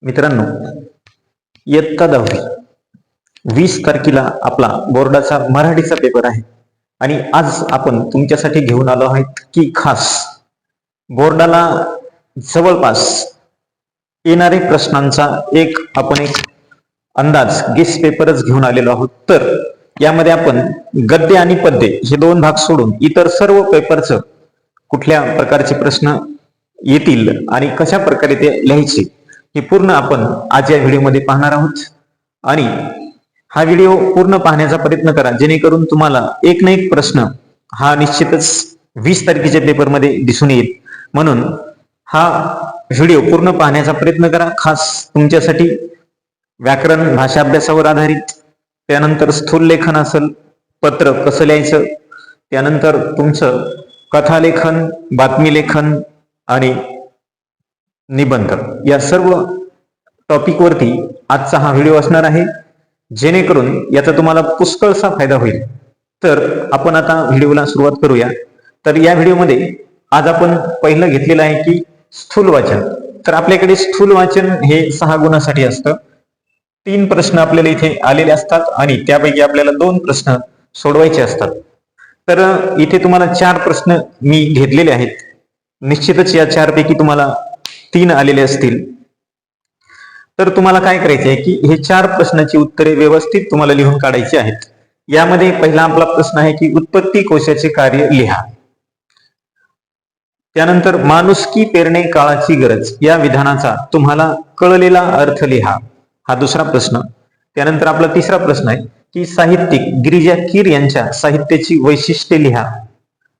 मित्रांनो, इयत्ता 10वी 20 तारखेला आपला बोर्डाचा मराठीचा पेपर आहे आणि आज आपण तुमच्यासाठी घेऊन आलो आहोत की खास बोर्डाला जवळपास येणारे प्रश्नांचा एक अंदाज गेस पेपरच घेऊन आलेलो आहोत। तर यामध्ये आपण गद्य आणि पद्य हे दोन भाग सोडून इतर सर्व पेपरचं कुठल्या प्रकारचे प्रश्न येतील आणि कशा प्रकारे ते लिहायचे हे पूर्ण आपण आज या व्हिडिओमध्ये पाहणार आहोत। आणि हा व्हिडिओ पूर्ण पाहण्याचा प्रयत्न करा जेणेकरून तुम्हाला एक ना एक प्रश्न हा निश्चितच 20 तारखेच्या पेपरमध्ये दिसून येईल। म्हणून हा व्हिडिओ पूर्ण पाहण्याचा प्रयत्न करा। खास तुमच्यासाठी व्याकरण भाषा अभ्यासावर आधारित, त्यानंतर स्थूल लेखन असेल, पत्र कसं लिहायचं, त्यानंतर तुमचं कथालेखन, बातमी लेखन आणि निबंध या सर्व टॉपिक वरती आजचा हा व्हिडिओ असणार आहे, जेणेकरून याचा तुम्हाला पुष्कळसा फायदा होईल। तर आपण आता व्हिडिओला सुरुवात करूया। तर या व्हिडिओमध्ये आज आपण पहिलं घेतलेलं आहे की स्थूल वाचन। तर आपल्याकडे स्थूल वाचन हे 6 गुणासाठी असतं। 3 प्रश्न आपल्याला इथे आलेले असतात आणि त्यापैकी आपल्याला 2 प्रश्न सोडवायचे असतात। तर इथे तुम्हाला 4 प्रश्न मी घेतलेले आहेत। निश्चितच या 4 पैकी तुम्हाला 3 आलेले असतील। तर तुम्हाला काय करायचे आहे की हे 4 प्रश्नाची उत्तरे व्यवस्थित तुम्हाला लिहून काढायची आहेत। यामध्ये पहिला आपला प्रश्न आहे की उत्पत्ती कोशाचे कार्य लिहा। त्यानंतर माणुसकी पेरणे काळाची गरज या विधानाचा तुम्हाला कळलेला अर्थ लिहा, हा दुसरा प्रश्न। त्यानंतर आपला तिसरा प्रश्न आहे की साहित्यिक गिरिजा कीर यांच्या साहित्याची वैशिष्ट्ये लिहा।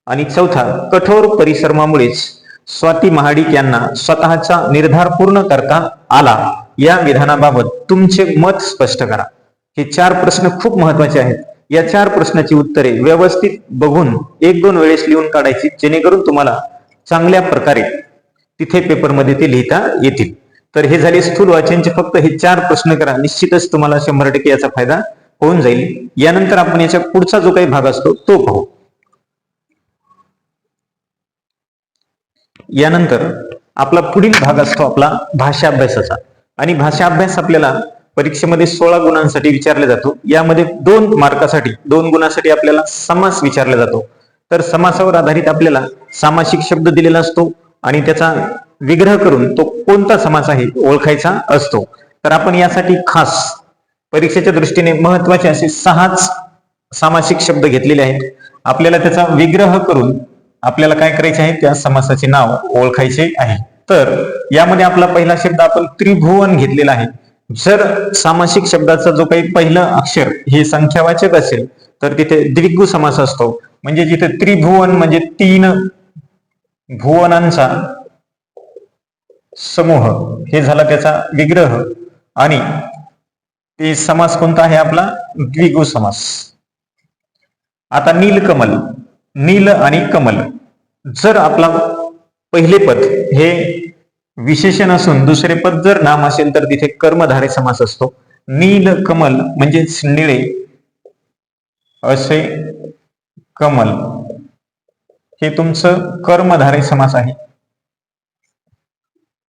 आणि चौथा, कठोर परिश्रमामुळेच स्वाती महाडिक यांना स्वतःचा निर्धार पूर्ण करता आला या विधानाबाबत तुमचे मत स्पष्ट करा। हे 4 प्रश्न खूप महत्वाचे आहेत। या 4 प्रश्नाची उत्तरे व्यवस्थित बघून 1-2 वेळेस लिहून काढायची, जेणेकरून तुम्हाला चांगल्या प्रकारे तिथे पेपरमध्ये ते लिहिता येतील। तर हे झाले स्थूल वाचनचे फक्त हे 4 प्रश्न करा, निश्चितच तुम्हाला 100% याचा फायदा होऊन जाईल। यानंतर आपण याच्या पुढचा जो काही भाग असतो तो पाहू। यानंतर आपला पुढील भाग असतो आपला भाषा अभ्यासाचा। आणि भाषा अभ्यास आपल्याला परीक्षेमध्ये 16 गुणांसाठी विचारला जातो। यामध्ये 2 मार्कासाठी 2 गुणासाठी आपल्याला समास विचारला जातो। तर समासावर आधारित आपल्याला सामासिक शब्द दिलेला असतो आणि त्याचा विग्रह करून तो कोणता समास आहे ओळखायचा असतो। तर आपण यासाठी खास परीक्षेच्या दृष्टीने महत्वाचे असे 6 सामासिक शब्द घेतलेले आहेत। आपल्याला त्याचा विग्रह करून आपल्याला काय करायचे आहे, त्या समासाचे नाव ओळखायचे आहे। तर यामध्ये आपला पहिला शब्द आपण त्रिभुवन घेतलेला आहे। जर सामासिक शब्दाचा जो काही पहिलं अक्षर हे संख्यावाचक असेल तर तिथे द्विगु समास असतो। म्हणजे जिथे त्रिभुवन म्हणजे 3 भुवनांचा समूह हे झाला त्याचा विग्रह, आणि ते समास कोणता आहे आपला द्विगु समास। आता नीलकमल, नील आणि कमल, जर आपला पहिले पद हे विशेषण असून दुसरे पद जर नाम असेल तर तिथे कर्मधारय समास असतो। नील कमल म्हणजे निळे असे कमल, हे तुमचं कर्मधारय समास आहे।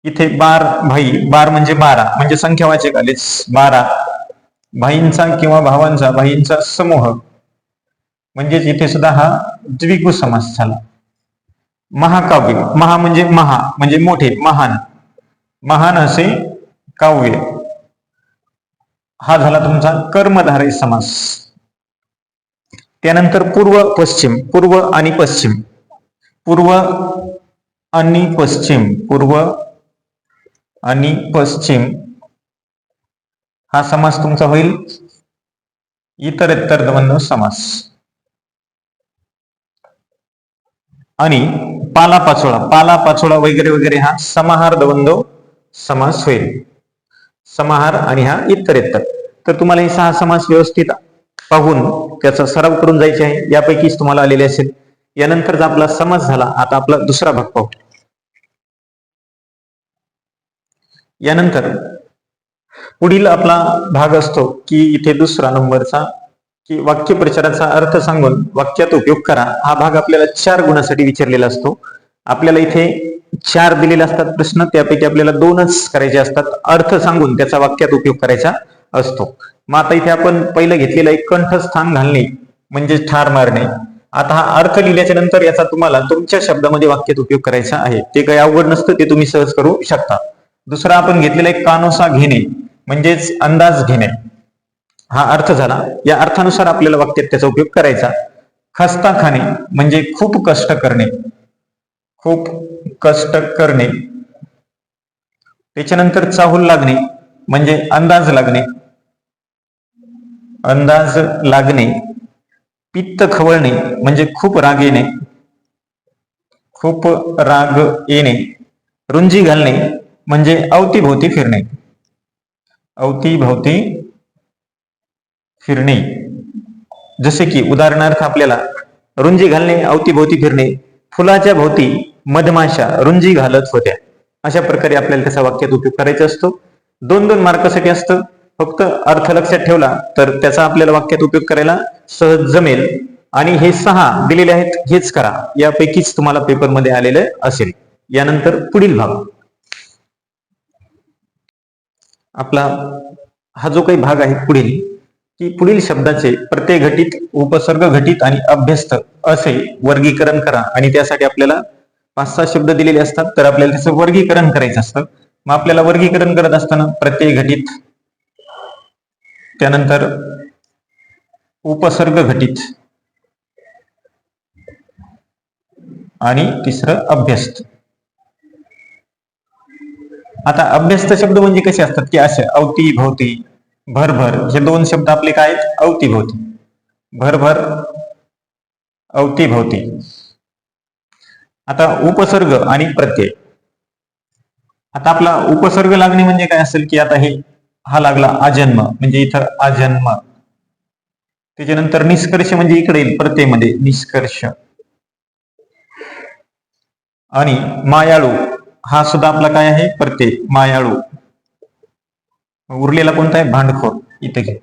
इथे बार भाई, बार म्हणजे 12 म्हणजे संख्यावाचक आलेच 12 भाईंचा किंवा भावांचा, भाईंचा समूह म्हणजे इथे सुद्धा हा द्विगु समास झाला। महाकाव्य, महा म्हणजे मोठे, महान, महान असे काव्य, हा झाला तुमचा कर्मधारय समास। त्यानंतर पूर्व पश्चिम, पूर्व आणि पश्चिम, पूर्व आणि पश्चिम, पूर्व आणि पश्चिम हा समास तुमचा होईल इतरेत्तर द्वंद्व समास। आणि पालापाचोळा, पालापाचोळा वगैरे वगैरे हा समाहार द्वंद्व समास होईल। समाहार आणि हा इतरेत्तर। तर तुम्हाला हे 6 समास व्यवस्थित पाहून त्याचा सराव करून जायचे आहे, यापैकीच तुम्हाला आलेले असेल। यानंतर आपला समास झाला, आता आपला दुसरा भाग पाहू। यानंतर पुढील आपला भाग असतो की इथे दुसरा नंबरचा की वाक्यप्रचाराचा अर्थ सांगून वाक्यात उपयोग करा। हा भाग आपल्याला 4 गुणासाठी विचारलेला असतो। आपल्याला इथे 4 दिलेले असतात प्रश्न, त्यापैकी आपल्याला 2च करायचे असतात. अर्थ सांगून त्याचा वाक्यात उपयोग करायचा असतो. मग आता इथे आपण पहिलं घेतलेलं आहे कंठस्थान घालणे म्हणजे ठार मारणे. आता हा अर्थ लिहिल्याच्या नंतर याचा तुम्हाला तुमच्या शब्दामध्ये वाक्यात उपयोग करायचा आहे. ते काही अवघड नसतं, ते तुम्ही सहज करू शकता. दुसरा आपण घेतलेला आहे कानोसा घेणे म्हणजेच अंदाज घेणे. हा अर्थ झाला. या अर्थानुसार आपल्याला वाक्यात त्याचा उपयोग करायचा. खस्ता खाणे म्हणजे खूप कष्ट करणे, खूप कष्ट करणे. त्याच्यानंतर चाहूल लागणे म्हणजे अंदाज लागणे, अंदाज लागणे. पित्त खवळणे म्हणजे खूप राग येणे, खूप राग येणे. रुंजी घालणे म्हणजे अवतीभोवती फिरणे, अवतीभोवती फिरणे. जसे की उदाहरणार्थ आपल्याला रुंजी घालणे, अवतीभोवती फिरणे. फुलाच्या भोवती मधमाशा रुंजी घालत होत्या. अशा प्रकारे आपल्याला त्याचा वाक्यात उपयोग करायचा असतो. 2-2 मार्कासाठी असतं. फक्त अर्थ लक्षात ठेवला तर त्याचा आपल्याला वाक्यात उपयोग करायला सहज जमेल. आणि हे 6 दिलेले आहेत, हेच करा. यापैकीच तुम्हाला पेपरमध्ये आलेलं असेल. यानंतर पुढील भाग आपला हा जो काही भाग आहे पुढील, की पुढील शब्दाचे प्रत्ययघटित, उपसर्ग घटित आणि अभ्यस्त असे वर्गीकरण करा. आणि त्यासाठी आपल्याला 5-6 शब्द दिलेले असतात, तर आपल्याला त्याचं वर्गीकरण करायचं असतं. मग आपल्याला वर्गीकरण करत असताना प्रत्यय घटित, त्यानंतर उपसर्ग घटित आणि तिसरं अभ्यस्त. आता अभ्यस्त शब्द म्हणजे कसे असतात, की असे अवती भोवती, भरभर. हे 2 शब्द आपले काय आहेत, अवतीभोवती. भरभर, अवतीभोवती. आता उपसर्ग आणि प्रत्यय. आता आपला उपसर्ग लागणे म्हणजे काय असेल, की आता हा लागला आजन्म म्हणजे इथं आजन्म. त्याच्यानंतर निष्कर्ष म्हणजे इकडे येईल प्रत्ययमध्ये निष्कर्ष. आणि मायाळू हा सुद्धा आपला काय आहे, प्रत्यय मायाळू. उरलेला कोणता आहे, भांडखोर. इथे घे.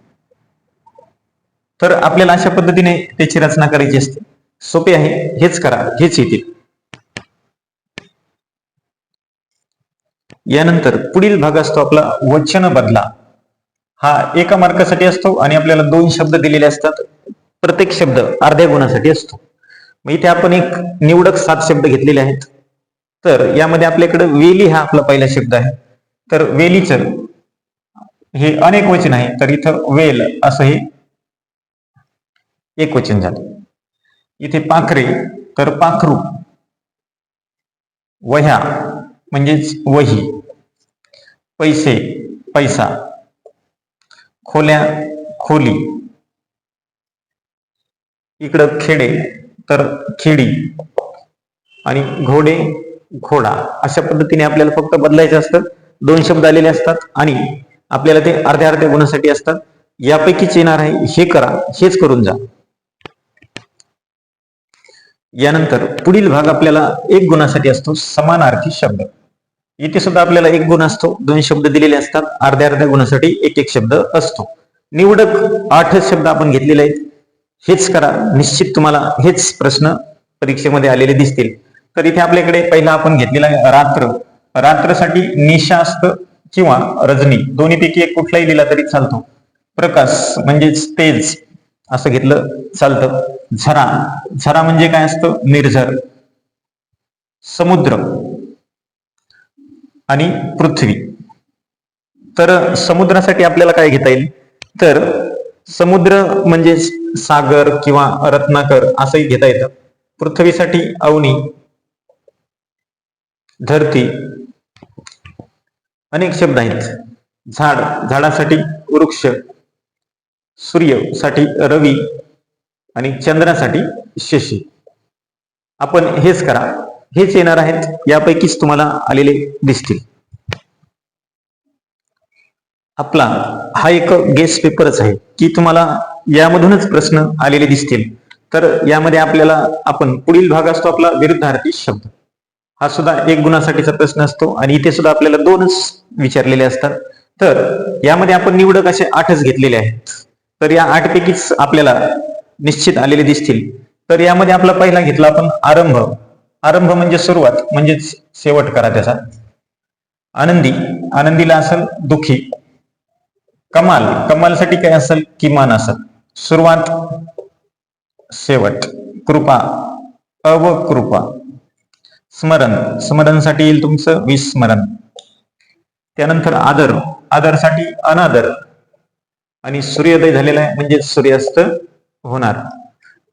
तर आपल्याला अशा पद्धतीने त्याची रचना करायची असते. सोपे आहे, हेच करा, हेच येतील. यानंतर पुढील भाग असतो आपला वचन बदला. हा 1 मार्कासाठी असतो आणि आपल्याला 2 शब्द दिलेले असतात. प्रत्येक शब्द अर्ध्या गुणासाठी असतो. मग इथे आपण एक निवडक 7 शब्द घेतलेले आहेत. तर यामध्ये आपल्याकडे वेली हा आपला पहिला शब्द आहे. तर वेलीचं हे अनेक वचन आहे, तर इथं वेल असं हे एक वचन झालं. इथे पाखरे तर पाखरू. वह्या म्हणजेच वही. पैसे पैसा. खोल्या खोली. इकडं खेडे तर खेडी. आणि घोडे घोडा. अशा पद्धतीने आपल्याला फक्त बदलायचं असतं. 2 शब्द आलेले असतात आणि आपल्याला ते अर्ध्या अर्ध्या गुणासाठी असतात. यापैकीच येणार आहे, हे करा, हेच करून जा. यानंतर पुढील भाग आपल्याला 1 गुणासाठी असतो, समानार्थी शब्द. इथे सुद्धा आपल्याला 1 गुण असतो. 2 शब्द दिलेले असतात. अर्ध्या अर्ध्या गुणासाठी 1 शब्द असतो. निवडक 8 शब्द आपण घेतलेले आहेत. हेच करा, निश्चित तुम्हाला हेच प्रश्न परीक्षेमध्ये आलेले दिसतील. तर इथे आपल्याकडे पहिला आपण घेतलेला आहे रात्र. रात्रसाठी निशा असतं किंवा रजनी, दोन्हीपैकी एक कुठलाही दिला तरी चालतो. प्रकाश म्हणजेच तेज असं घेतलं चालतं. झरा. झरा म्हणजे काय असतं, निर्झर. समुद्र आणि पृथ्वी. तर समुद्रासाठी आपल्याला काय घेता येईल, तर समुद्र म्हणजे सागर किंवा रत्नाकर असंही घेता येतं. पृथ्वीसाठी अवनी, धरती. अनेक शब्द आहेत. झाड, झाडासाठी वृक्ष. सूर्यासाठी रवी आणि चंद्रासाठी शशी. आपण हेच करा, हेच येणार आहेत. यापैकीच तुम्हाला आलेले दिसतील. आपला हा एक गेस पेपरच आहे, की तुम्हाला यामधूनच प्रश्न आलेले दिसतील. तर यामध्ये आपल्याला आपण पुढील भाग असतो आपला विरुद्धार्थी शब्द. हा सुद्धा 1 गुणासाठीचा प्रश्न असतो आणि इथे सुद्धा आपल्याला 2च विचारलेले असतात. तर यामध्ये आपण निवडक असे 8च घेतलेले आहेत. तर या 8 पैकीच आपल्याला निश्चित आलेले दिसतील. तर यामध्ये आपला पहिला घेतला आपण आरंभ. आरंभ म्हणजे सुरुवात, म्हणजेच शेवट करा त्याचा. आनंदी, आनंदीला असेल दुःखी. कमाल, कमालसाठी काय असेल, किमान असेल. सुरुवात, शेवट. कृपा, अवकृपा. स्मरण, स्मरणसाठी येईल तुमचं विस्मरण. त्यानंतर आदर, आदरसाठी अनादर. आणि सूर्योदय झालेला आहे म्हणजे सूर्यास्त होणार.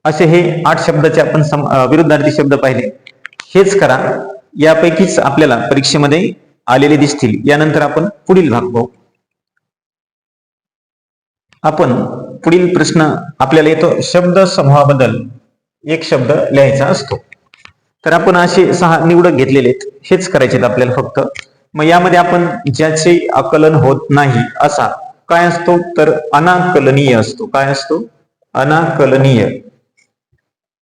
असे हे 8 शब्दाचे आपण विरुद्धार्थी शब्द पाहिले. हेच करा, यापैकीच आपल्याला परीक्षेमध्ये आलेले दिसतील. यानंतर आपण पुढील भाग पाहू. आपण पुढील प्रश्न आपल्याला येतो, शब्द समूहाबद्दल एक शब्द लिहायचा असतो. तर आपण असे 6 निवडक घेतलेले आहेत, हेच करायचे आपल्याला फक्त. मग यामध्ये आपण ज्याचे आकलन होत नाही असा काय असतो, तर अनाकलनीय असतो. काय असतो, अनाकलनीय.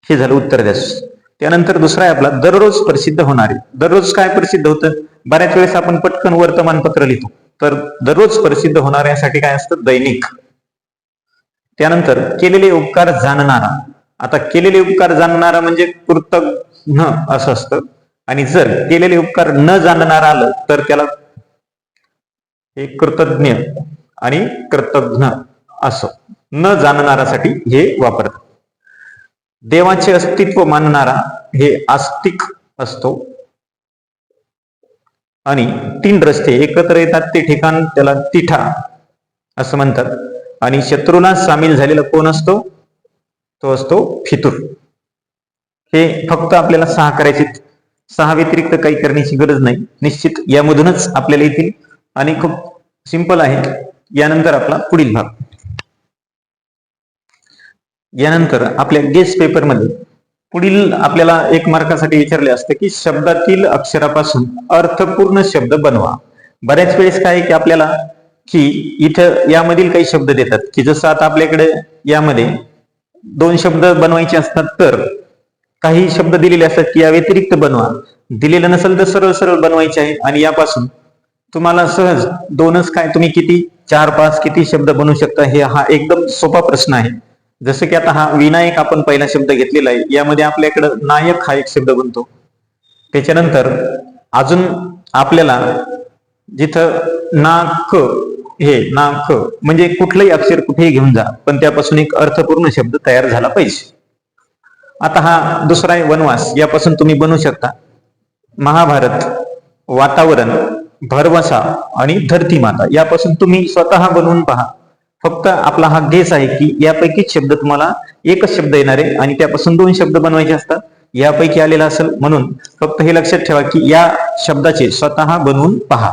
हे झालं उत्तर द्यास. त्यानंतर दुसरा आहे आपला दररोज प्रसिद्ध होणारे. दररोज काय प्रसिद्ध होतं, बऱ्याच वेळेस आपण पटकन वर्तमानपत्र लिहितो, तर दररोज प्रसिद्ध होणाऱ्यासाठी काय असतं, दैनिक. त्यानंतर केलेले उपकार जाणणारा. आता केलेले उपकार जाणणारा म्हणजे कृतज्ञ असं असतं. आणि जर केलेले उपकार न जाणणारा आलं तर त्याला हे कृतज्ञ आणि कृतज्ञ असं न जाणणारासाठी हे वापरतात. देवाचे अस्तित्व मानणारा हे आस्तिक असतो. आणि 3 रस्ते एकत्र येतात ते ठिकाण त्याला तिठा असं म्हणतात. आणि शत्रूला सामील झालेला कोण असतो, तो असतो फितूर. हे फक्त आपल्याला 6 करायचे. 6 व्यतिरिक्त काही करण्याची गरज नाही, निश्चित यामधूनच आपल्याला येतील. आणि खूप सिंपल आहे. यानंतर आपला पुढील भाग. यानंतर आपल्या गेस पेपरमध्ये पुढील आपल्याला 1 मार्कासाठी विचारले असते की शब्दातील अक्षरापासून अर्थपूर्ण शब्द बनवा. बऱ्याच वेळेस काय की आपल्याला की इथं यामधील काही शब्द देतात की जसं आता आपल्याकडे यामध्ये 2 शब्द बनवायचे असतात, तर काही शब्द दिलेले असतात की या व्यतिरिक्त बनवा. दिलेलं नसेल तर सरळ सरळ बनवायचे आहे. आणि यापासून तुम्हाला सहज 2च काय, तुम्ही किती 4-5 किती शब्द बनवू शकता, हे हा एकदम सोपा प्रश्न आहे. जसं की आता हा विनायक आपण पहिला शब्द घेतलेला आहे, यामध्ये आपल्याकडे नायक हा एक शब्द बनतो. त्याच्यानंतर अजून आपल्याला जिथं नाक, हे नाक म्हणजे कुठलंही अक्षर कुठेही घेऊन जा, पण त्यापासून एक अर्थपूर्ण शब्द तयार झाला पाहिजे. आता हा दुसरा आहे वनवास. यापासून तुम्ही बनवू शकता महाभारत, वातावरण, भरवसा आणि धरती माता. यापासून तुम्ही स्वतः बनवून पहा. फक्त आपला हा गेस आहे की यापैकी शब्द तुम्हाला एकच शब्द येणार आहे आणि त्यापासून 2 शब्द बनवायचे असतात. यापैकी आलेला असेल, म्हणून फक्त हे लक्षात ठेवा की या शब्दाचे स्वतः बनवून पहा.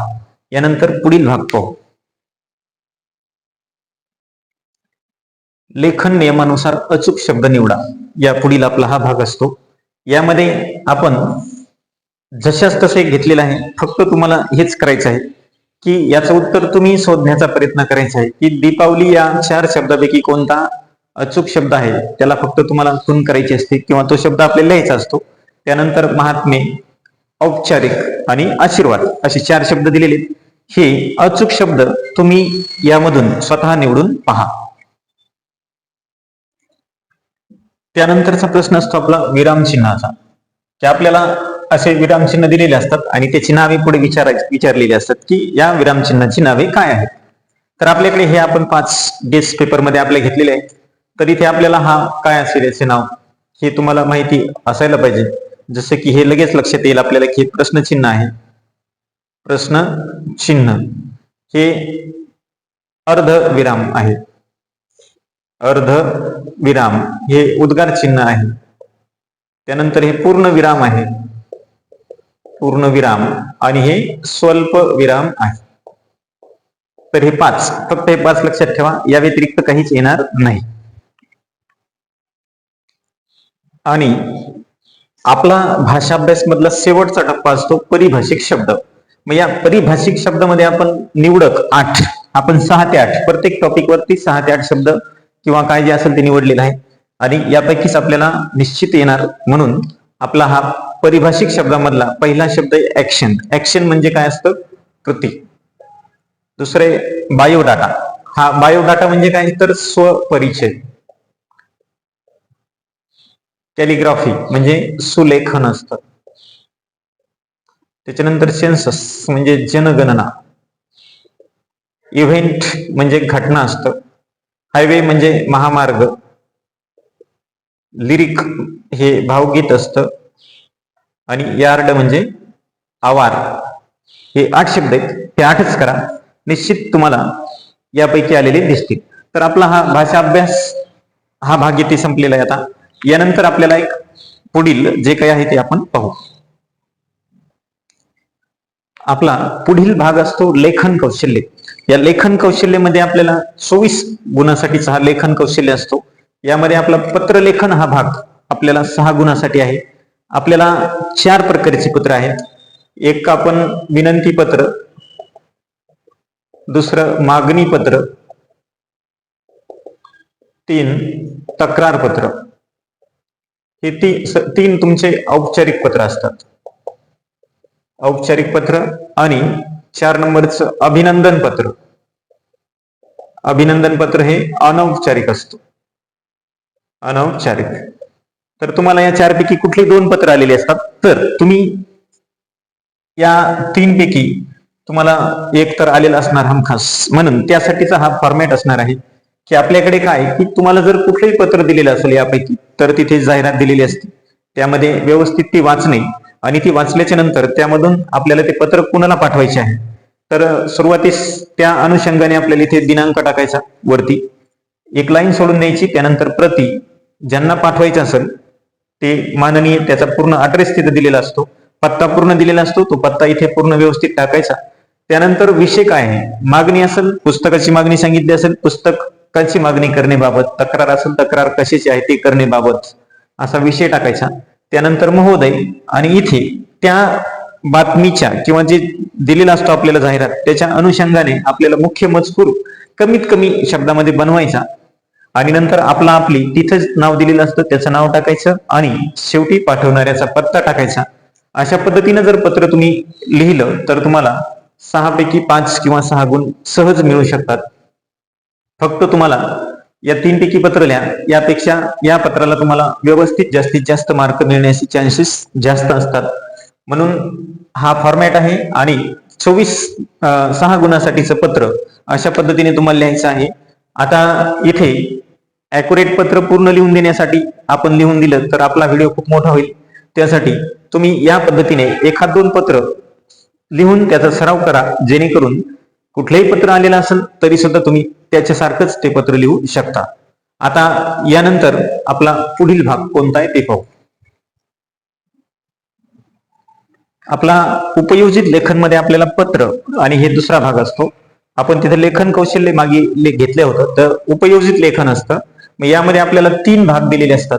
यानंतर पुढील भाग पाहू. लेखन नियमानुसार अचूक शब्द निवडा. या पुढील आपला हा भाग असतो. यामध्ये आपण जशाच तसे घेतलेलं आहे. फक्त तुम्हाला हेच करायचं आहे की याचं उत्तर तुम्ही शोधण्याचा प्रयत्न करायचा आहे की दीपावली या 4 शब्दापैकी कोणता अचूक शब्द आहे, त्याला फक्त तुम्हाला खून करायची असते किंवा तो शब्द आपल्याला लिहायचा असतो. त्यानंतर महात्मे, औपचारिक आणि आशीर्वाद असे 4 शब्द दिलेले. हे अचूक शब्द तुम्ही यामधून स्वतः निवडून पहा. त्यानंतरचा प्रश्न असतो आपला विरामचिन्हाचा, की आपल्याला असे विरामचिन्ह दिलेले असतात आणि त्याची नावे पुढे विचारलेली असतात की या विरामचिन्हाची नावे काय आहेत. तर आपल्याकडे हे आपण 5 गेस पेपरमध्ये आपले घेतलेले आहेत. तर इथे आपल्याला हा काय असेल याचे नाव हे तुम्हाला माहिती असायला पाहिजे. जसं की हे लगेच लक्षात येईल आपल्याला की प्रश्नचिन्ह आहे. प्रश्नचिन्ह हे अर्धविराम आहे. अर्धविराम हे उद्गार चिन्ह आहे. त्यानंतर हे पूर्ण विराम आहे, पूर्ण विराम, आणि हे स्वल्प विराम आहे. तर हे 5, फक्त हे 5 लक्षात ठेवा. या व्यतिरिक्त काहीच येणार नाही. आणि आपला भाषा अभ्यास मधला शेवटचा टप्पा असतो परिभाषिक शब्द. मग या परिभाषिक शब्दामध्ये आपण निवडक 8, आपण 6 ते 8 प्रत्येक टॉपिक वरती 6 ते 8 शब्द किंवा काय जे असेल ते निवडलेलं आहे. आणि यापैकीच आपल्याला निश्चित येणार. म्हणून आपला हा परिभाषिक शब्दामधला पहिला शब्द आहे ऍक्शन. ऍक्शन म्हणजे काय असतं, कृती. दुसरे बायोडाटा. हा बायोडाटा म्हणजे काय तर स्वपरिचय. कॅलिग्राफी म्हणजे सुलेखन असतं. त्याच्यानंतर सेन्सस म्हणजे जनगणना, इव्हेंट म्हणजे घटना असतं, हायवे म्हणजे महामार्ग, लिरिक हे भावगीत असतं, आणि यार्ड म्हणजे आवार. हे 8 शब्द आहेत, हे 8च करा, निश्चित तुम्हाला यापैकी आलेले दिसतील. तर आपला हा भाषा अभ्यास हा भाग इथे संपलेला आहे. आता यानंतर आपल्याला एक पुढील जे काही आहे ते आपण पाहू. आपला पुढील भाग असतो लेखन कौशल्य. या लेखन कौशल्यमध्ये आपल्याला 24 गुणासाठीचा हा लेखन कौशल्य असतो. यामध्ये आपला पत्रलेखन हा भाग आपल्याला 6 गुणासाठी आहे. आपल्याला 4 प्रकारचे पत्र आहेत. एक आपण विनंती पत्र, दुसरं मागणी पत्र, 3 तक्रार पत्र. हे 3 तुमचे औपचारिक पत्र असतात. औपचारिक पत्र. आणि 4 नंबरचं अभिनंदन पत्र. अभिनंदन पत्र हे अनौपचारिक असतो. अनौपचारिक. तर तुम्हाला या 4 पैकी कुठली 2 पत्र आलेली असतात, तर तुम्ही या 3 पैकी तुम्हाला एक तर आलेला असणार हमखास. म्हणून त्यासाठीचा हा फॉर्मॅट असणार आहे की आपल्याकडे काय की तुम्हाला जर कुठलंही पत्र दिलेलं असेल यापैकी, तर तिथे जाहिरात दिलेली असते. त्यामध्ये व्यवस्थित ती वाचणे, आणि ती वाचल्याच्या नंतर त्यामधून आपल्याला ते पत्र कुणाला पाठवायचे आहे, तर सुरुवातीस त्या अनुषंगाने आपल्याला इथे दिनांक टाकायचा, वरती एक लाईन सोडून द्यायची, त्यानंतर प्रति, ज्यांना पाठवायचं असेल ते माननीय, त्याचा पूर्ण ॲड्रेस तिथे दिलेला असतो, पत्ता पूर्ण दिलेला असतो, तो पत्ता इथे पूर्ण व्यवस्थित टाकायचा. त्यानंतर विषय काय आहे, मागणी असेल पुस्तकाची मागणी सांगितली असेल पुस्तकाची मागणी करण्याबाबत, तक्रार असेल तक्रार कशाची आहे ते करण्याबाबत, असा विषय टाकायचा. त्यानंतर महोदय, आणि इथे त्या बातमीच्या किंवा जे दिलेला असतो आपल्याला जाहिरात, त्याच्या अनुषंगाने आपल्याला मुख्य मजकूर कमीत कमी शब्दामध्ये बनवायचा, आणि नंतर आपली तिथंच नाव दिलेलं असतं त्याचं नाव टाकायचं, आणि शेवटी पाठवणाऱ्याचा पत्ता टाकायचा. अशा पद्धतीने जर पत्र तुम्ही लिहिलं तर तुम्हाला 6 पैकी 5 किंवा 6 गुण सहज मिळू शकतात. फक्त तुम्हाला या 3 पैकी पत्र लिहा, यापेक्षा या पत्राला तुम्हाला व्यवस्थित जास्तीत जास्त मार्क मिळण्याचे चान्सेस जास्त असतात. म्हणून हा फॉर्मॅट आहे, आणि 6 गुणासाठीचं पत्र अशा पद्धतीने तुम्हाला लिहायचं आहे. आता इथे ॲक्युरेट पत्र पूर्ण लिहून देण्यासाठी आपण लिहून दिलं तर आपला व्हिडिओ खूप मोठा होईल. त्यासाठी तुम्ही या पद्धतीने 1-2 पत्र लिहून त्याचा सराव करा, जेणेकरून कुठलंही पत्र आलेलं असेल तरी सुद्धा तुम्ही त्याच्यासारखंच ते पत्र लिहू शकता. आता यानंतर आपला पुढील भाग कोणता आहे ते पाहू. आपला उपयोजित लेखन मध्ये आपल्याला पत्र आणि हे दुसरा भाग असतो. आपण तिथे लेखन कौशल्य मागे घेतले होतं, तर उपयोजित लेखन असतं. मग यामध्ये आपल्याला 3 भाग दिलेले असतात,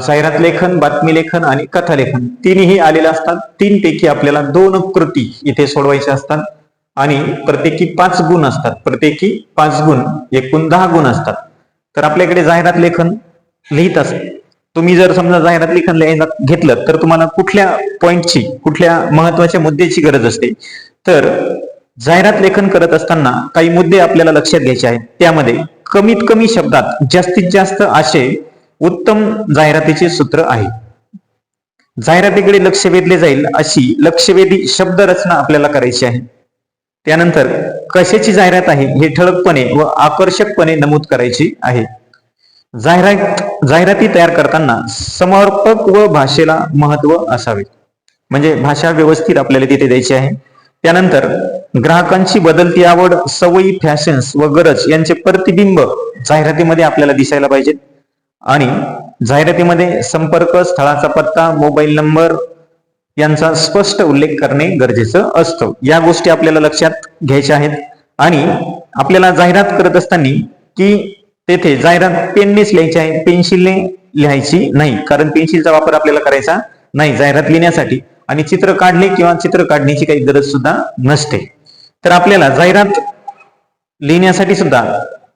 जाहिरात लेखन, बातमी लेखन आणि कथा लेखन. तिन्ही आलेले असतात. 3 पैकी आपल्याला 2 कृती इथे सोडवायच्या असतात, आणि प्रत्येकी 5 गुण असतात. प्रत्येकी 5 गुण, एकूण 10 गुण असतात. तर आपल्याकडे जाहिरात लेखन लिहित असत. तुम्ही जर समजा जाहिरात लेखन लिहायला घेतलं तर तुम्हाला कुठल्या पॉइंटची, कुठल्या महत्वाच्या मुद्द्याची गरज असते, तर जाहिरात लेखन करत असताना काही मुद्दे आपल्याला लक्षात घ्यायचे आहेत. त्यामध्ये कमीत कमी शब्दात जास्तीत जास्त आशय उत्तम जाहिरातीचे सूत्र आहे. जाहिरातीकडे लक्ष वेधले जाईल अशी लक्षवेधी शब्द रचना आपल्याला करायची आहे. त्यानंतर कशाची जाहिरात आहे हे ठळकपणे व आकर्षकपणे नमूद करायची आहे. जाहिराती तयार करताना समर्पक व भाषेला महत्व असावे, म्हणजे भाषा व्यवस्थित आपल्याला तिथे द्यायची आहे. त्यानंतर ग्राहकांची बदलती आवड, सवयी, फॅशन्स व गरज यांचे प्रतिबिंब जाहिरातीमध्ये आपल्याला दिसायला पाहिजे. आणि जाहिरातीमध्ये संपर्क स्थळाचा पत्ता, मोबाईल नंबर यांचा स्पष्ट उल्लेख करणे गरजेचं असतं. या गोष्टी आपल्याला लक्षात घ्यायच्या आहेत. आणि आपल्याला जाहिरात करत असताना की तेथे जाहिरात पेननेच लिहायची आहे, पेन्सिलने लिहायची नाही, कारण पेन्सिलचा वापर आपल्याला करायचा नाही जाहिरात लिहिण्यासाठी. आणि चित्र काढले किंवा चित्र काढण्याची काही गरज सुद्धा नसते. तर आपल्याला जाहिरात लिहिण्यासाठी सुद्धा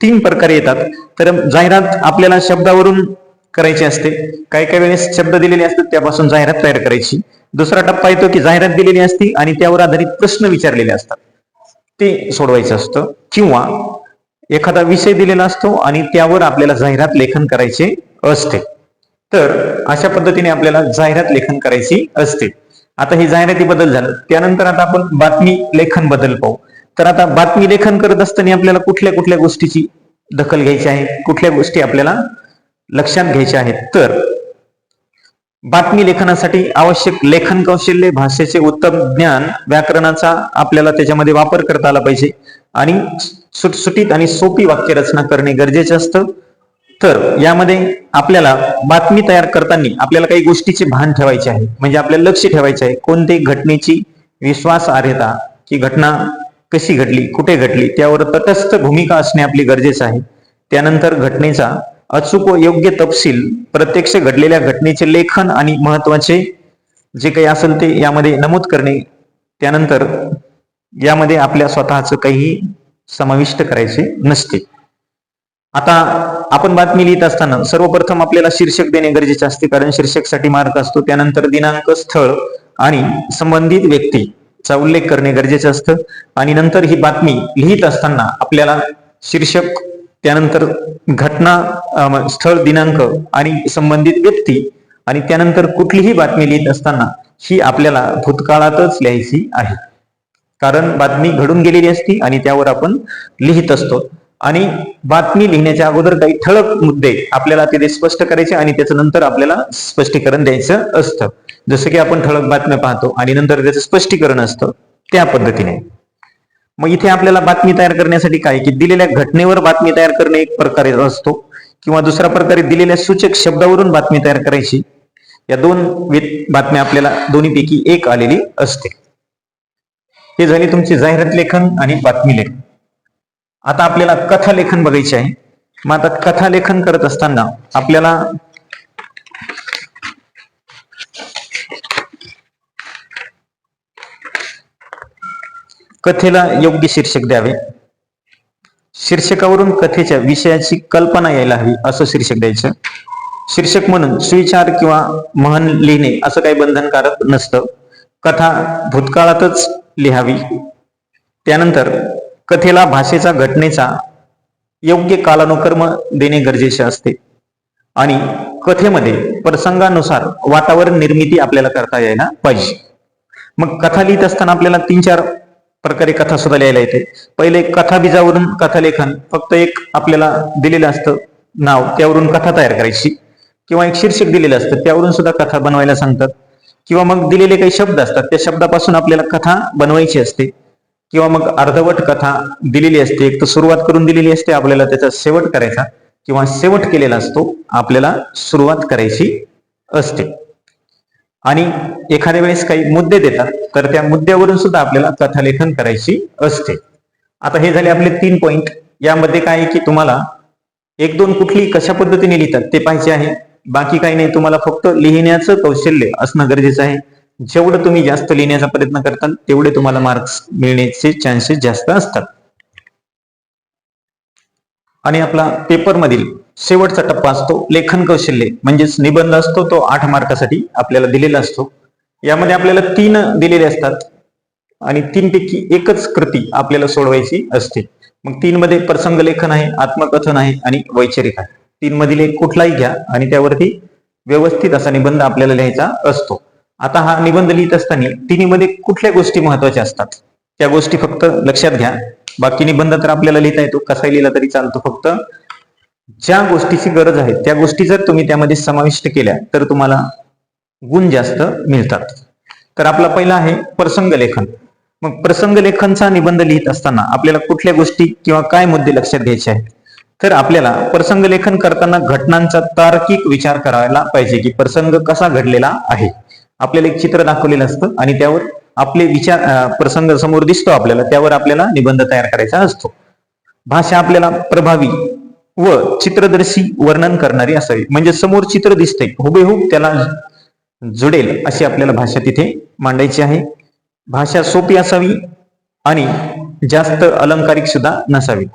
3 प्रकारे येतात. तर जाहिरात आपल्याला शब्दावरून करायची असते. काही काही वेळेस शब्द दिलेले असतात त्यापासून जाहिरात तयार करायची. दुसरा टप्पा येतो की जाहिरात दिलेली असते आणि त्यावर आधारित प्रश्न विचारलेले असतात, ते सोडवायचं असतं. किंवा एखादा विषय दिलेला असतो आणि त्यावर आपल्याला जाहिरात लेखन करायचे असते. तर अशा पद्धतीने आपल्याला जाहिरात लेखन करायची असते. आता हे जाहिराती बद्दल झालं. त्यानंतर आता आपण बातमी लेखन बद्दल पाहू. तर आता बातमी लेखन करत असताना आपल्याला कुठल्या कुठल्या गोष्टीची दखल घ्यायची आहे, कुठल्या गोष्टी आपल्याला लक्षात घ्यायच्या आहेत. तर बातमी लेखनासाठी आवश्यक लेखन कौशल्य, भाषेचे उत्तम ज्ञान, व्याकरणाचा आपल्याला त्याच्यामध्ये वापर करता आला पाहिजे आणि सुटसुटीत आणि सोपी वाक्यरचना करणे गरजेचे असतं. तर यामध्ये आपल्याला बातमी तयार करताना आपल्याला काही गोष्टीचे भान ठेवायचे आहे, म्हणजे आपल्याला लक्ष ठेवायचे आहे कोणत्याही घटनेची विश्वासार्हता, की घटना कशी घडली, कुठे घडली, त्यावर तटस्थ भूमिका असणे आपली गरजेचं आहे. त्यानंतर घटनेचा अचूक व योग्य तपशील, प्रत्यक्ष घडलेल्या घटनेचे लेखन आणि महत्वाचे जे काही असेल ते यामध्ये नमूद करणे. त्यानंतर यामध्ये आपल्या स्वतःचं काही समाविष्ट करायचे नसते. आता आपण बातमी लिहित असताना सर्वप्रथम आपल्याला शीर्षक देणे गरजेचे असते, कारण शीर्षकसाठी मार्क असतो. त्यानंतर दिनांक, स्थळ आणि संबंधित व्यक्तीचा उल्लेख करणे गरजेचे असतं. आणि नंतर ही बातमी लिहित असताना आपल्याला शीर्षक, त्यानंतर घटना, स्थळ, दिनांक आणि संबंधित व्यक्ती, आणि त्यानंतर कुठलीही बातमी लिहित असताना ही आपल्याला भूतकाळातच लिहायची आहे, कारण बातमी घडून गेलेली असती आणि त्यावर आपण लिहित असतो. आणि बातमी लिहिण्याच्या अगोदर काही ठळक मुद्दे आपल्याला तिथे स्पष्ट करायचे आणि त्याचं नंतर आपल्याला स्पष्टीकरण द्यायचं असतं. जसं की आपण ठळक बातम्या पाहतो आणि नंतर त्याचं स्पष्टीकरण असतं, त्या पद्धतीने. मग इथे आपल्याला बातमी तयार करण्यासाठी काय, की दिलेल्या घटनेवर बातमी तयार करणे एक प्रकारे असतो, किंवा दुसऱ्या प्रकारे दिलेल्या सूचक शब्दावरून बातमी तयार करायची. या दोन बातम्या आपल्याला दोन्हीपैकी एक आलेली असते. हे झाली तुमची जाहिरात लेखन आणि बातमी लेखन. आता आपल्याला कथा लेखन बघायचे आहे. मग आता कथा लेखन करत असताना आपल्याला कथेला योग्य शीर्षक द्यावे. शीर्षकावरून कथेच्या विषयाची कल्पना यायला हवी असं शीर्षक द्यायचं. शीर्षक म्हणून सुविचार किंवा म्हण लिहिणे असं काही बंधनकारक नसतं. कथा भूतकाळातच लिहावी. त्यानंतर कथेला भाषेचा, घटनेचा योग्य कालानुक्रम देणे गरजेचे असते. आणि कथेमध्ये प्रसंगानुसार वातावरण निर्मिती आपल्याला करता यायला पाहिजे. मग कथा लिहित असताना आपल्याला 3-4 प्रकारे कथा सुद्धा लिहायला येते. पहिले कथा बीजावरून कथालेखन, फक्त एक आपल्याला दिलेलं असतं नाव, त्यावरून कथा तयार करायची, किंवा एक शीर्षक दिलेलं असतं त्यावरून सुद्धा कथा बनवायला सांगतात. किंवा मग दिलेले काही शब्द असतात, त्या शब्दापासून आपल्याला कथा बनवायची असते. किंवा मग अर्धवट कथा दिलेली असते, एक तर सुरुवात करून दिलेली असते, आपल्याला त्याचा शेवट करायचा, किंवा शेवट केलेला असतो, आपल्याला सुरुवात करायची असते. आणि एखाद्या वेळेस काही मुद्दे देतात, तर त्या मुद्द्यावरून सुद्धा आपल्याला कथालेखन करायची असते. आता हे झाले आपले 3 पॉइंट. यामध्ये काय आहे की तुम्हाला 1-2 कुठली कशा पद्धतीने लिहितात ते पाहिजे आहे, बाकी काही नाही. तुम्हाला फक्त लिहिण्याचं कौशल्य असणं गरजेचं आहे. जेवढं तुम्ही जास्त लिहिण्याचा प्रयत्न करताल तेवढे तुम्हाला मार्क्स मिळण्याचे चान्सेस जास्त असतात. आणि आपला पेपर मधील शेवटचा टप्पा असतो लेखन कौशल्य, म्हणजेच निबंध असतो, तो 8 मार्कासाठी आपल्याला दिलेला असतो. यामध्ये आपल्याला 3 दिलेले असतात आणि 3 पैकी एकच कृती आपल्याला सोडवायची असते. मग 3 मध्ये प्रसंग लेखन आहे, आत्मकथन आहे आणि वैचारिक आहे. 3 मधील एक कुठलाही घ्या आणि त्यावरती व्यवस्थित असा निबंध आपल्याला लिहायचा असतो. आता हा निबंध लिहित असताना तिन्हीमध्ये कुठल्या गोष्टी महत्वाच्या असतात त्या गोष्टी फक्त लक्षात घ्या. बाकी निबंध तर आपल्याला लिहिता येतो, कसाही लिहिला तरी चालतो. फक्त ज्या गोष्टीची गरज आहे त्या गोष्टी जर तुम्ही त्यामध्ये समाविष्ट केल्या तर तुम्हाला गुण जास्त मिळतात. तर आपला पहिला आहे प्रसंग लेखन. मग प्रसंग लेखनचा निबंध लिहित असताना आपल्याला कुठल्या गोष्टी किंवा काय मुद्दे लक्षात घ्यायचे आहेत, तर आपल्याला प्रसंग लेखन करताना घटनांचा तार्किक विचार करायला पाहिजे की प्रसंग कसा घडलेला आहे. आपल्याला एक चित्र दाखवलेलं असतं आणि त्यावर आपले विचार, प्रसंग समोर दिसतो आपल्याला, त्यावर आपल्याला निबंध तयार करायचा असतो. भाषा आपल्याला प्रभावी व चित्रदर्शी वर्णन करणारी असावी, म्हणजे समोर चित्र दिसतंय हुबेहूब त्याला जुडेल अशी आपल्याला भाषा तिथे मांडायची आहे. भाषा सोपी असावी आणि जास्त अलंकारिक सुद्धा नसावी.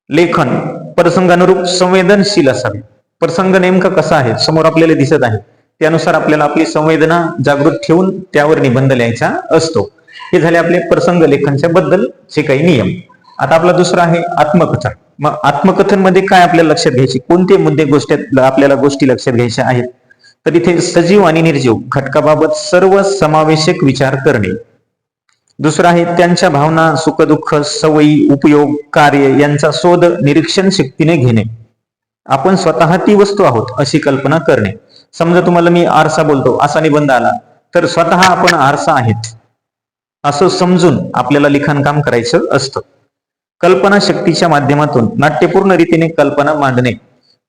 लेखन प्रसंगानुरूप संवेदनशील असावे. प्रसंग नेमका कसा आहे समोर आपल्याला दिसत आहे, त्यानुसार आपल्याला आपली संवेदना जागृत ठेवून त्यावर निबंध लिहायचा असतो. हे झाले आपले प्रसंग लेखनच्या बद्दलचे काही नियम. आता आपला दुसरा आहे आत्मकथन. मग आत्मकथन मध्ये काय आपल्याला लक्षात घ्यायचे, कोणते मुद्दे आपल्याला गोष्टी लक्षात घ्यायच्या आहेत, तर इथे सजीव आणि निर्जीव घटकाबाबत सर्व समावेशक विचार करणे. दुसरं आहे त्यांच्या भावना, सुखदुःख, सवयी, उपयोग, कार्य यांचा शोध निरीक्षण शक्तीने घेणे. आपण स्वतः ती वस्तू आहोत अशी कल्पना करणे. समजा तुम्हाला मी आरसा बोलतो, असा निबंध आला, तर स्वतः आपण आरसा आहेत असं समजून आपल्याला लिखाणकाम करायचं असतं. कल्पना शक्तीच्या माध्यमातून नाट्यपूर्ण रीतीने कल्पना मांडणे.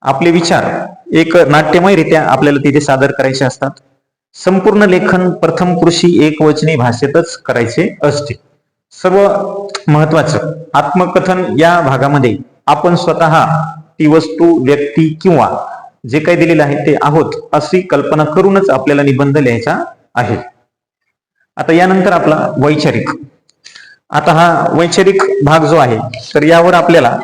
आपले विचार एक नाट्यमयरित्या आपल्याला तिथे सादर करायचे असतात. संपूर्ण लेखन प्रथम पुरुषी एकवचनी भाषेतच करायचे असते. सर्व महत्वाचं आत्मकथन या भागामध्ये आपण स्वतः ती वस्तू, व्यक्ती किंवा जे काही दिलेलं आहे ते आहोत अशी कल्पना करूनच आपल्याला निबंध लिहायचा आहे. आता यानंतर आपला वैचारिक. आता हा वैचारिक भाग जो आहे तर यावर आपल्याला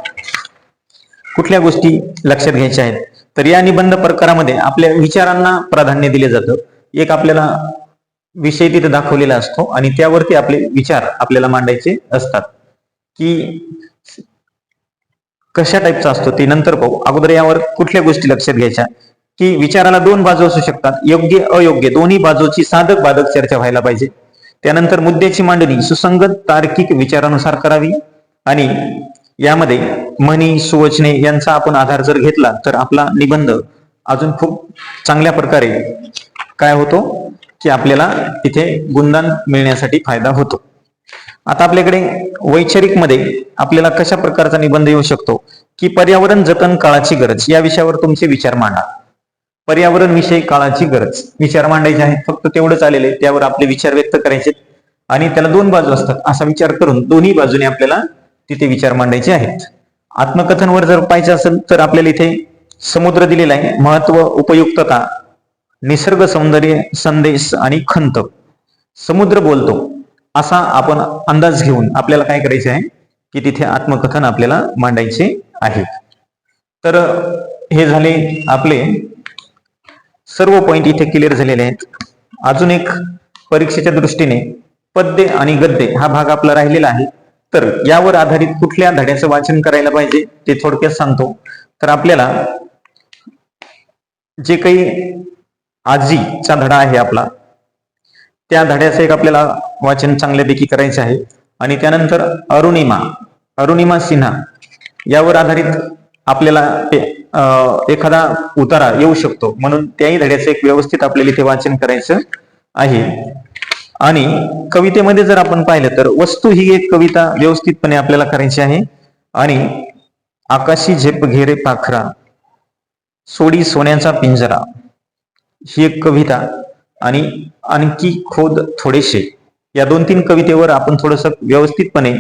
कुठल्या गोष्टी लक्षात घ्यायच्या आहेत, तर या निबंध प्रकारामध्ये आपल्या विचारांना प्राधान्य दिले जातं. एक आपल्याला विषय तिथे दाखवलेला असतो आणि त्यावरती आपले विचार आपल्याला मांडायचे असतात. की कशा टाईपचा असतो ते नंतर पाहू. अगोदर यावर कुठल्या गोष्टी लक्षात घ्यायच्या, की विचाराला दोन बाजू असू शकतात, योग्य अयोग्य दोन्ही बाजूची साधक बाधक चर्चा व्हायला पाहिजे. त्यानंतर मुद्द्याची मांडणी सुसंगत तार्किक विचारानुसार करावी आणि यामध्ये म्हणी, सुवचने यांचा आपण आधार जर घेतला तर आपला निबंध अजून खूप चांगल्या प्रकारे काय होतो की आपल्याला तिथे गुणदान मिळण्यासाठी फायदा होतो. आता आपल्याकडे वैचारिक मध्ये आपल्याला कशा प्रकारचा निबंध येऊ शकतो, की पर्यावरण जतन काळाची गरज या विषयावर तुमचे विचार मांडा. पर्यावरण विषयी काळाची गरज विचार मांडायचे आहेत, फक्त तेवढंच आलेले आहे. त्यावर आपले विचार व्यक्त करायचे आणि त्याला दोन बाजू असतात असा विचार करून दोन्ही बाजूने आपल्याला तिथे विचार मांडायचे आहेत. आत्मकथनवर जर पाहायचं असेल तर आपल्याला इथे समुद्र दिलेला आहे, महत्व, उपयुक्तता, निसर्ग सौंदर्य, संदेश आणि खंत. समुद्र बोलतो असा आपण अंदाज घेऊन आपल्याला काय करायचे आहे की तिथे आत्मकथन आपल्याला मांडायचे आहे. तर हे झाले आपले सर्व पॉइंट इथे क्लिअर झालेले आहेत. अजून एक परीक्षेच्या दृष्टीने पद्य आणि गद्य हा भाग आपला राहिलेला आहे. तर यावर आधारित कुठल्या धड्याचं वाचन करायला पाहिजे ते थोडक्यात सांगतो. तर आपल्याला जे काही आजीचा धडा आहे आपला, त्या धड्याचं एक आपल्याला वाचन चांगल्यापैकी करायचं आहे. आणि त्यानंतर अरुणिमा सिन्हा यावर आधारित आपल्याला एखादा उतारा येऊ शकतो, म्हणून त्याही धड्याचं एक व्यवस्थित आपल्याला इथे वाचन करायचं आहे. आणि कवितेमध्ये जर आपण पाहिलं तर वस्तू ही एक कविता व्यवस्थितपणे आपल्याला करायची आहे. आणि आकाशी झेप घेरे पाखरा, सोडी सोन्याचा पिंजरा ही एक कविता आणि आणखी खोद थोडेसे या 2-3 कवितेवर आपण थोडस व्यवस्थितपणे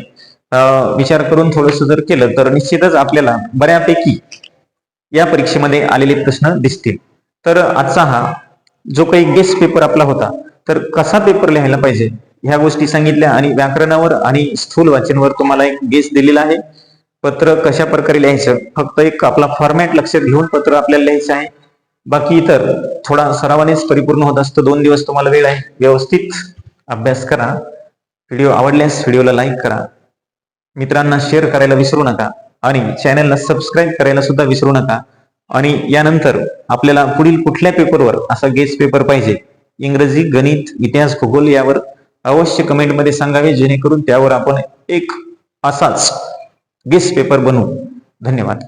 विचार करून थोडस जर केलं तर निश्चितच आपल्याला बऱ्यापैकी या परीक्षेमध्ये आलेले प्रश्न दिसतील. तर आजचा हा जो काही गेस्ट पेपर आपला होता, तर कसा पेपर लिहायला पाहिजे ह्या गोष्टी सांगितल्या आणि व्याकरणावर आणि स्थूल वाचनवर तुम्हाला एक गेस्ट दिलेला आहे. पत्र कशा प्रकारे लिहायचं, फक्त एक आपला फॉर्मॅट लक्षात घेऊन पत्र आपल्याला लिहायचं आहे. बाकी इतर थोडा सरावानेच परिपूर्ण होत असतं. 2 दिवस तुम्हाला वेळ आहे, व्यवस्थित अभ्यास करा. व्हिडिओ आवडल्यास व्हिडिओला लाईक करा, मित्रांना शेअर करायला विसरू नका आणि चॅनलला सबस्क्राईब करायला सुद्धा विसरू नका. आणि यानंतर आपल्याला पुढील कुठल्या पेपरवर असा गेस्ट पेपर पाहिजे, इंग्रजी, गणित, इतिहास, भूगोल यावर अवश्य कमेंटमध्ये सांगावे, जेणेकरून त्यावर आपण एक असाच गेस्ट पेपर बनवू. धन्यवाद.